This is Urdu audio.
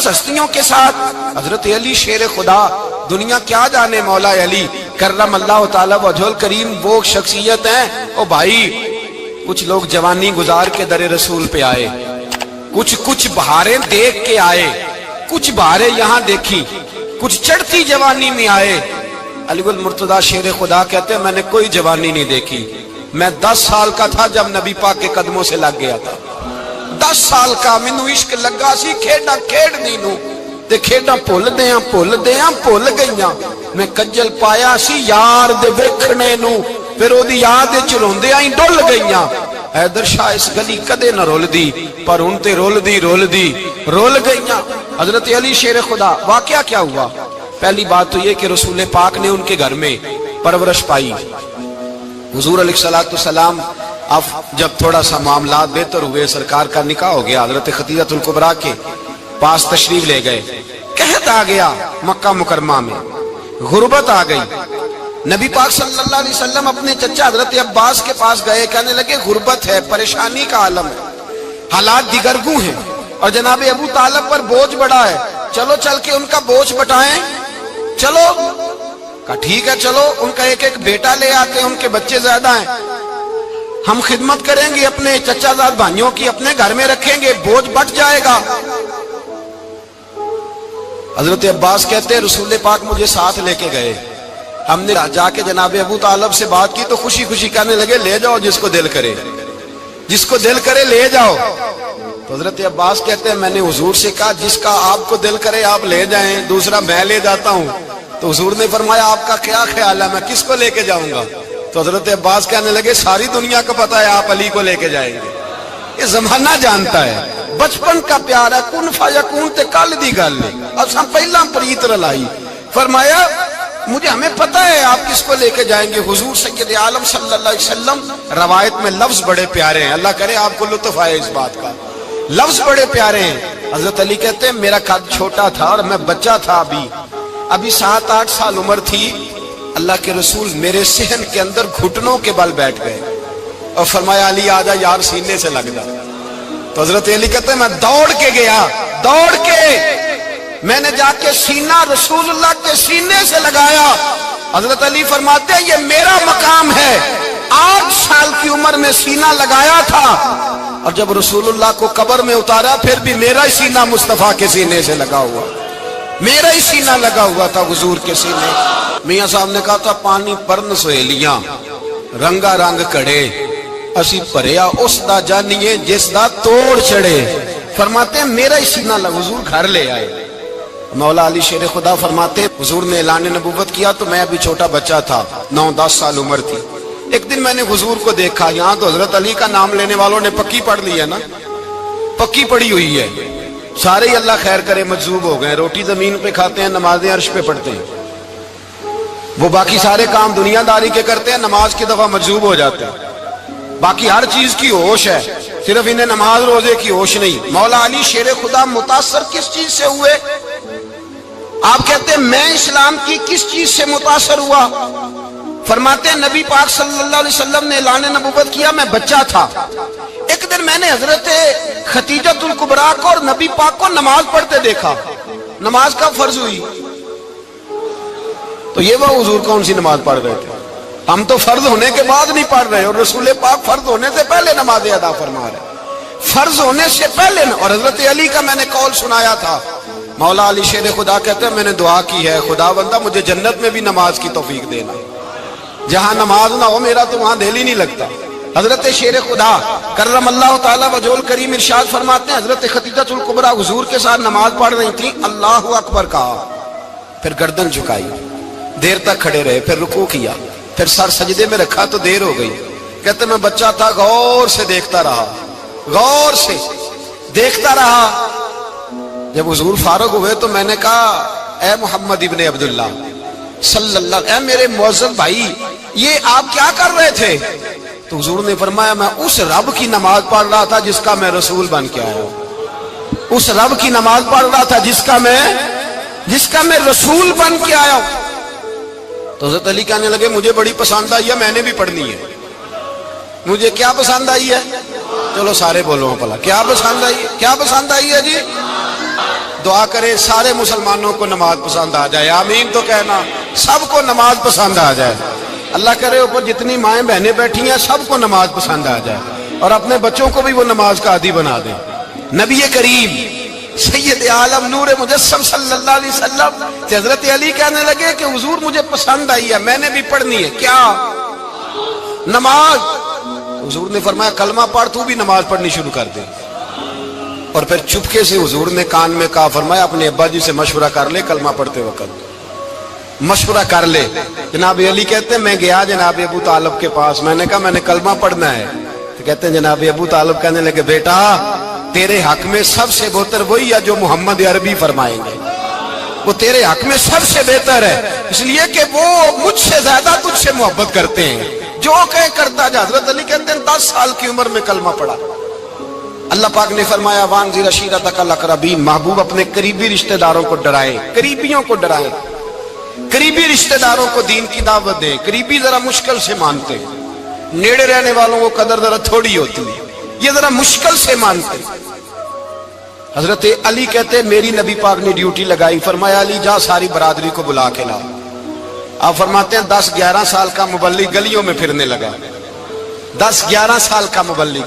ہستیوں کے ساتھ حضرت علی شیر خدا، دنیا کیا جانے مولا علی کرم اللہ تعالی وجہ الکریم، وہ شخصیت ہیں۔ او بھائی کچھ لوگ جوانی گزار کے در رسول پہ آئے، کچھ بہاریں دیکھ کے آئے، کچھ بہاریں یہاں دیکھی، کچھ چڑھتی جوانی میں آئے۔ علی گل مرتضیٰ شیر خدا کہتے ہیں میں نے کوئی جوانی نہیں دیکھی، میں 10 سال کا تھا جب نبی پاک کے قدموں سے لگ گیا تھا، 10 سال کا مینوں عشق لگا سی، کھیڈا کھیڈنی نو تے کھیڈا بھول گئیاں، میں کجل پایا سی یار دے ویکھنے نو، پھر او دی یاد وچ روندیاں ہی ڈل گئیاں۔ حیدر شاہ اس گلی کدے نہ رول دی، پر ہن تے رول گئیاں۔ حضرت علی شیر خدا، واقعہ کیا ہوا؟ پہلی بات تو یہ کہ رسول پاک نے ان کے گھر میں پرورش پائی۔ حضور علیہ السلام اب جب تھوڑا سا معاملات بہتر ہوئے، سرکار کا نکاح ہو گیا، حضرت خدیجہ الکبریٰ کے پاس تشریف لے گئے۔ قحط آ گیا مکہ مکرمہ میں، غربت آ گئی۔ نبی پاک صلی اللہ علیہ وسلم اپنے چچا حضرت عباس کے پاس گئے، کہنے لگے غربت ہے، پریشانی کا عالم ہے، حالات دیگرگوں ہیں، اور جناب ابو طالب پر بوجھ بڑا ہے، چلو چل کے ان کا بوجھ بٹائیں۔ چلو کہا ٹھیک ہے، چلو ان کا ایک بیٹا لے آتے ہیں، ان کے بچے زیادہ ہیں، ہم خدمت کریں گے اپنے چچا زاد بھائیوں کی، اپنے گھر میں رکھیں گے، بوجھ بٹ جائے گا۔ حضرت عباس کہتے ہیں رسول پاک مجھے ساتھ لے کے گئے، ہم نے جا کے جناب ابو طالب سے بات کی تو خوشی خوشی کہنے لگے لے جاؤ جس کو دل کرے لے جاؤ۔ تو حضرت عباس کہتے ہیں میں نے حضور سے کہا جس کا آپ کو دل کرے آپ لے جائیں، دوسرا میں لے جاتا ہوں۔ تو حضور نے فرمایا آپ کا کیا خیال ہے، میں کس کو لے کے جاؤں گا؟ تو حضرت عباس کہنے لگے ساری دنیا کو پتا ہے آپ علی کو لے کے جائیں گے، یہ زمانہ جانتا ہے، بچپن کا پیار ہے، کن فیکون تے کل دی گل ہے، اب ہم پہلا پریت رلائی۔ فرمایا ہمیں پتہ ہے آپ کس کو لے کے جائیں گے، حضور سید عالم صلی اللہ علیہ وسلم۔ روایت میں لفظ بڑے پیارے ہیں، اللہ کرے آپ کو لطف آئے اس بات کا، لفظ بڑے پیارے ہیں۔ حضرت علی کہتے ہیں میرا قد چھوٹا تھا اور میں بچہ تھا، ابھی 7-8 سال عمر تھی، اللہ کے رسول میرے صحن کے اندر گھٹنوں کے بل بیٹھ گئے اور فرمایا علی آجا یار سینے سے لگ جا۔ تو حضرت علی کہتے ہیں میں دوڑ کے گیا، میں نے جا کے سینہ رسول اللہ کے سینے سے لگایا۔ حضرت علی فرماتے ہیں یہ میرا مقام ہے، 8 سال کی عمر میں سینہ لگایا تھا، اور جب رسول اللہ کو قبر میں اتارا پھر بھی میرا ہی سینہ مصطفیٰ کے سینے سے لگا ہوا، میرا ہی سینہ لگا ہوا تھا حضور کے سینے۔ میاں صاحب نے کہا تھا پانی پرن سہیلیاں رنگا رنگ کڑے، اسی پریا اس دا جانیے جس دا توڑ چڑے۔ فرماتے ہیں میرا ہی سینہ لگا، حضور گھر لے آئے۔ مولا علی شیر خدا فرماتے ہیں حضور نے اعلان نبوت کیا تو میں ابھی چھوٹا بچہ تھا، 9-10 سال عمر تھی۔ ایک دن میں نے حضور کو دیکھا، یہاں تو حضرت علی کا نام لینے والوں نے پکی پڑھ لی ہے نا، پکی پڑھی ہوئی ہے، سارے ہی اللہ خیر کرے مجذوب ہو گئے، روٹی زمین پہ کھاتے ہیں، نمازیں عرش پہ پڑھتے ہیں، وہ باقی سارے کام دنیا داری کے کرتے ہیں، نماز کی دفعہ مجذوب ہو جاتے ہیں، باقی ہر چیز کی ہوش ہے، صرف انہیں نماز روزے کی ہوش نہیں۔ مولا علی شیر خدا متاثر کس چیز سے ہوئے؟ آپ کہتے ہیں میں اسلام کی کس چیز سے متاثر ہوا؟ فرماتے ہیں نبی پاک صلی اللہ علیہ وسلم نے اعلان نبوت کیا، میں بچہ تھا، ایک دن میں نے حضرت خدیجہ الکبریٰ کو اور نبی پاک کو نماز پڑھتے دیکھا۔ نماز کا فرض ہوئی تو یہ وہ حضور کون سی نماز پڑھ رہے تھے؟ ہم تو فرض ہونے کے بعد نہیں پڑھ رہے، اور رسول پاک فرض ہونے سے پہلے نماز ادا فرما رہے، فرض ہونے سے پہلے۔ اور حضرت علی کا میں نے قول سنایا تھا، مولا علی شیر خدا کہتے ہیں میں نے دعا کی ہے خدا بندہ مجھے جنت میں بھی نماز کی توفیق دینا، جہاں نماز نہ ہو میرا تو وہاں دل ہی نہیں لگتا۔ حضرت شیر خدا کرم اللہ تعالی وجہ الکریم ارشاد فرماتے ہیں حضرت خدیجہ الکبریٰ حضور کے ساتھ نماز پڑھ رہی تھی، اللہ اکبر کہا، پھر گردن جھکائی، دیر تک کھڑے رہے، پھر رکوع کیا، پھر سر سجدے میں رکھا تو دیر ہو گئی۔ کہتے میں بچہ تھا، غور سے دیکھتا رہا، غور سے دیکھتا رہا۔ جب حضور فارغ ہوئے تو میں نے کہا اے محمد ابن عبداللہ صلی اللہ، اے میرے معزز بھائی یہ آپ کیا کر رہے تھے؟ تو حضور نے فرمایا میں اس رب کی نماز پڑھ رہا تھا جس کا میں رسول بن کے آیا ہوں، اس رب کی نماز پڑھ رہا تھا جس کا میں رسول بن کے آیا ہوں۔ تو حضرت علی کہنے لگے مجھے بڑی پسند آئی ہے، میں نے بھی پڑھنی ہے۔ مجھے کیا پسند آئی ہے؟ چلو سارے بولو پلا، کیا پسند آئی ہے؟ کیا پسند آئی ہے جی؟ دعا کریں سارے مسلمانوں کو نماز پسند آ جائے، آمین تو کہنا، سب کو نماز پسند آ جائے۔ اللہ کرے اوپر جتنی مائیں بہنیں بیٹھی ہیں سب کو نماز پسند آ جائے، اور اپنے بچوں کو بھی وہ نماز کا عادی بنا دیں۔ نبی کریم سید عالم نور مجسم صلی اللہ علیہ وسلم حضرت علی کہنے لگے کہ حضور مجھے پسند آئی ہے، میں نے بھی پڑھنی ہے، کیا؟ نماز۔ حضور نے فرمایا کلمہ پڑھ، تو بھی نماز پڑھنی شروع کر دے۔ اور پھر چپکے سے حضور نے کان میں کہا، فرمایا اپنے ابا جی سے مشورہ کر لے کلمہ پڑھتے وقت، مشورہ کر لے۔ جناب علی کہتے ہیں میں گیا جناب ابو طالب کے پاس، میں نے کہا میں نے کلمہ پڑھنا ہے، تو کہتے ہیں جناب ابو طالب کہنے لگے بیٹا تیرے حق میں سب سے بہتر وہی ہے جو محمد عربی فرمائیں گے، وہ تیرے حق میں سب سے بہتر ہے، اس لیے کہ وہ مجھ سے زیادہ تجھ سے محبت کرتے ہیں، جو کہیں کرتا جا۔ حضرت علی کہتے ہیں 10 سال کی عمر میں کلمہ پڑھا۔ اللہ پاک نے فرمایا وانذر عشیرتک الاقربین، محبوب اپنے قریبی رشتہ داروں کو ڈرائیں، قریبیوں کو ڈرائیں، قریبی رشتہ داروں کو دین کی دعوت دیں۔ قریبی ذرا مشکل سے مانتے، نیڑے رہنے والوں کو قدر ذرا تھوڑی ہوتی ہے، یہ ذرا مشکل سے مانتے۔ حضرت علی کہتے میری نبی پاک نے ڈیوٹی لگائی، فرمایا علی جا ساری برادری کو بلا کے لا۔ آپ فرماتے ہیں 10-11 سال کا مبلغ گلیوں میں پھرنے لگا، 10-11 سال کا مبلغ۔